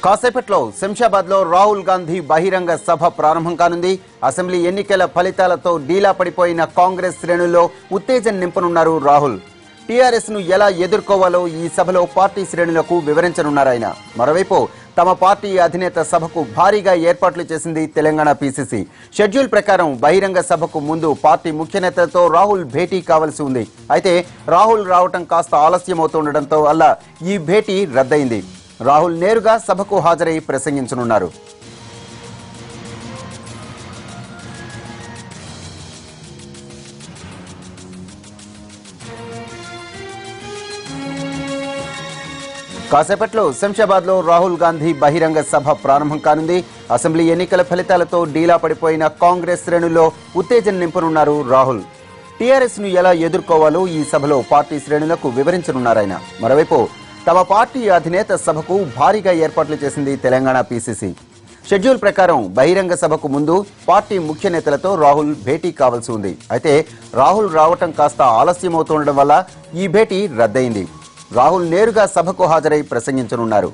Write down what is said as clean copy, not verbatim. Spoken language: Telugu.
కాసేపట్లో శంషాబాద్లో రాహుల్ గాంధీ బహిరంగ సభ ప్రారంభం కానుంది. అసెంబ్లీ ఎన్నికల ఫలితాలతో డీలా పడిపోయిన కాంగ్రెస్ శ్రేణుల్లో ఉత్తేజం నింపనున్నారు రాహుల్. టీఆర్ఎస్ ను ఎలా ఎదుర్కోవాలో ఈ సభలో పార్టీ శ్రేణులకు వివరించనున్నారాయన. మరోవైపు తమ పార్టీ అధినేత సభకు భారీగా ఏర్పాట్లు చేసింది తెలంగాణ పీసీసీ. షెడ్యూల్ ప్రకారం బహిరంగ సభకు ముందు పార్టీ ముఖ్య నేతలతో రాహుల్ భేటీ కావాల్సి ఉంది. అయితే రాహుల్ రావటం కాస్త ఆలస్యమవుతుండటంతో అలా ఈ భేటీ రద్దయింది. రాహుల్ నేరుగా సభకు హాజరై ప్రసంగించనున్నారు. కాసేపట్లో శంషాబాద్లో రాహుల్ గాంధీ బహిరంగ సభ ప్రారంభం కానుంది. అసెంబ్లీ ఎన్నికల ఫలితాలతో డీలా పడిపోయిన కాంగ్రెస్ శ్రేణుల్లో ఉత్తేజం నింపనున్నారు రాహుల్. టీఆర్ఎస్ ను ఎలా ఎదుర్కోవాలో ఈ సభలో పార్టీ శ్రేణులకు వివరించనున్నారాయన. మరోవైపు తమ పార్టీ అధినేత సభకు భారీగా ఏర్పాట్లు చేసింది తెలంగాణ పీసీసీ. షెడ్యూల్ ప్రకారం బహిరంగ సభకు ముందు పార్టీ ముఖ్య నేతలతో రాహుల్ భేటీ కావాల్సి ఉంది. అయితే రాహుల్ రావటం కాస్త ఆలస్యమవుతుండడం వల్ల ఈ భేటీ రద్దయింది. రాహుల్ నేరుగా సభకు హాజరై ప్రసంగించనున్నారు.